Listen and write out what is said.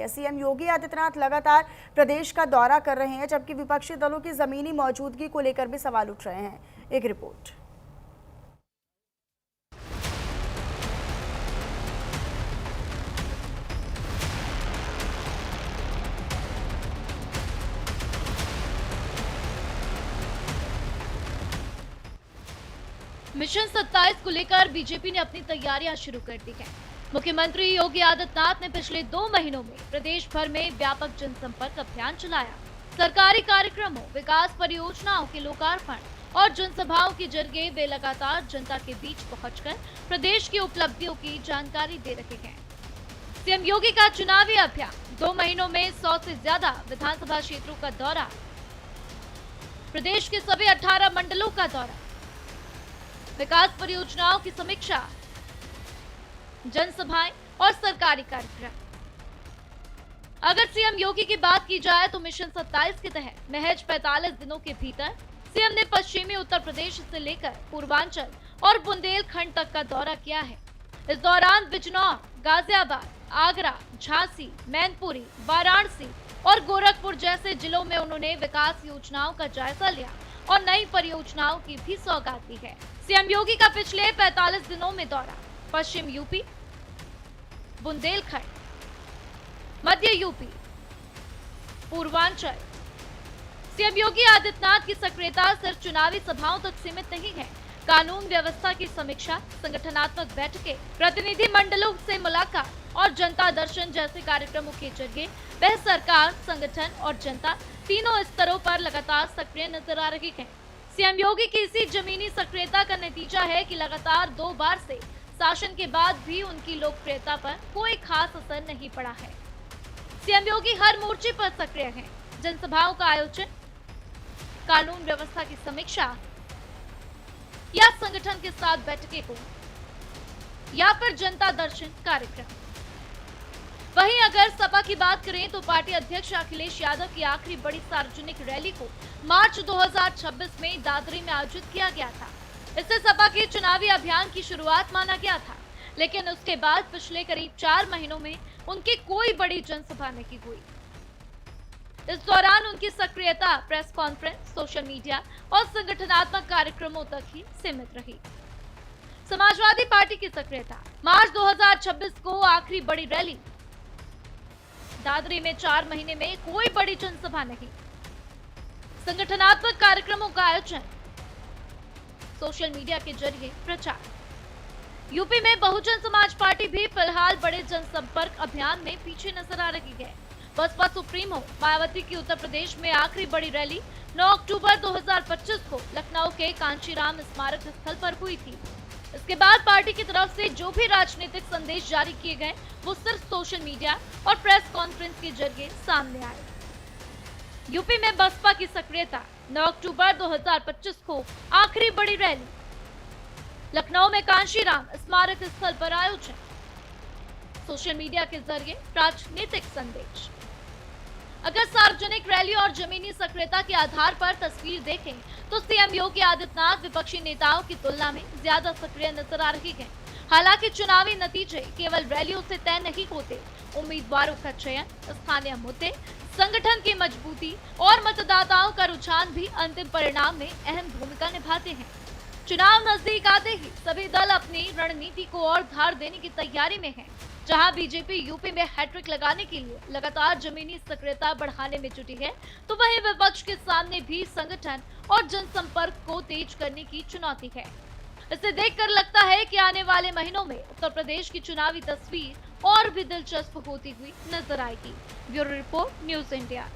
CM Yogi Adityanath लगातार प्रदेश का दौरा कर रहे हैं, जबकि विपक्षी दलों की जमीनी मौजूदगी को लेकर भी सवाल उठ रहे हैं। एक रिपोर्ट। मिशन 27 को लेकर बीजेपी ने अपनी तैयारियां शुरू कर दी हैं। मुख्यमंत्री योगी आदित्यनाथ ने पिछले 2 महीनों में प्रदेश भर में व्यापक जनसंपर्क अभियान चलाया। सरकारी कार्यक्रमों, विकास परियोजनाओं के लोकार्पण और जनसभाओं के जरिए वे लगातार जनता के बीच पहुंचकर प्रदेश की उपलब्धियों की जानकारी दे रहे हैं। सीएम योगी का चुनावी अभियान 2 महीनों में 100 से ज्यादा विधानसभा क्षेत्रों का दौरा, प्रदेश के सभी 18 मंडलों का दौरा, विकास परियोजनाओं की समीक्षा, जनसभाएं और सरकारी कार्यक्रम। अगर सीएम योगी की बात की जाए तो मिशन 27 के तहत महज 45 दिनों के भीतर सीएम ने पश्चिमी उत्तर प्रदेश से लेकर पूर्वांचल और बुंदेलखंड तक का दौरा किया है। इस दौरान बिजनौर, गाजियाबाद, आगरा, झांसी, मैनपुरी, वाराणसी और गोरखपुर जैसे जिलों में उन्होंने विकास योजनाओं का जायजा लिया और नई परियोजनाओं की भी सौगात दी है। सीएम योगी का पिछले 45 दिनों में दौरा पश्चिम यूपी, बुंदेलखंड, मध्य यूपी, पूर्वांचल। सीएम योगी आदित्यनाथ की सक्रियता सिर्फ चुनावी सभाओं तक सीमित नहीं है। कानून व्यवस्था की समीक्षा, संगठनात्मक बैठकें, प्रतिनिधि मंडलों से मुलाकात और जनता दर्शन जैसे कार्यक्रमों के जरिए वह सरकार, संगठन और जनता तीनों स्तरों पर लगातार सक्रिय नजर आ रही है। सीएम योगी की इसी जमीनी सक्रियता का नतीजा है कि लगातार 2 बार से शासन के बाद भी उनकी लोकप्रियता पर कोई खास असर नहीं पड़ा है। सीएम योगी हर मोर्चे पर सक्रिय हैं। जनसभाओं का आयोजन, कानून व्यवस्था की समीक्षा या संगठन के साथ बैठकें हो या फिर जनता दर्शन कार्यक्रम। वहीं अगर सपा की बात करें तो पार्टी अध्यक्ष अखिलेश यादव की आखिरी बड़ी सार्वजनिक रैली को मार्च 2026 में दादरी में आयोजित किया गया था। इससे सपा के चुनावी अभियान की शुरुआत माना गया था, लेकिन उसके बाद पिछले करीब 4 महीनों में उनकी कोई बड़ी जनसभा नहीं हुई। इस दौरान उनकी सक्रियता प्रेस कॉन्फ्रेंस, सोशल मीडिया और संगठनात्मक कार्यक्रमों तक ही सीमित रही। समाजवादी पार्टी की सक्रियता मार्च 2026 को आखिरी बड़ी रैली, दादरी में 4 महीने में कोई बड़ी जनसभा नहीं, संगठनात्मक कार्यक्रमों का आयोजन, सोशल मीडिया के जरिए प्रचार। यूपी में बहुजन समाज पार्टी भी फिलहाल बड़े जनसंपर्क अभियान में पीछे नजर आ रही है। बसपा सुप्रीमो मायावती की उत्तर प्रदेश में आखिरी बड़ी रैली 9 अक्टूबर 2025 को लखनऊ के कांशीराम स्मारक स्थल पर हुई थी। इसके बाद पार्टी की तरफ से जो भी राजनीतिक संदेश जारी किए गए वो सिर्फ सोशल मीडिया और प्रेस कॉन्फ्रेंस के जरिए सामने आए। यूपी में बसपा की सक्रियता 9 अक्टूबर 2025 को आखिरी बड़ी रैली, लखनऊ में कांशीराम स्मारक स्थल पर आयोजन, सोशल मीडिया के जरिए राजनीतिक संदेश। अगर सार्वजनिक रैली और जमीनी सक्रियता के आधार पर तस्वीर देखें तो सीएम योगी आदित्यनाथ विपक्षी नेताओं की तुलना में ज्यादा सक्रिय नजर आ रही है। हालांकि चुनावी नतीजे केवल रैलियों से तय नहीं होते। उम्मीदवारों का चयन, स्थानीय मुद्दे, संगठन की मजबूती और मतदाताओं का रुझान भी अंतिम परिणाम में अहम भूमिका निभाते हैं। चुनाव नजदीक आते ही सभी दल अपनी रणनीति को और धार देने की तैयारी में हैं। जहां बीजेपी यूपी में हैट्रिक लगाने के लिए लगातार जमीनी सक्रियता बढ़ाने में जुटी है, तो वहीं विपक्ष के सामने भी संगठन और जनसंपर्क को तेज करने की चुनौती है। इसे देखकर लगता है कि आने वाले महीनों में उत्तर प्रदेश की चुनावी तस्वीर और भी दिलचस्प होती हुई नजर आएगी। Bureau report, news India.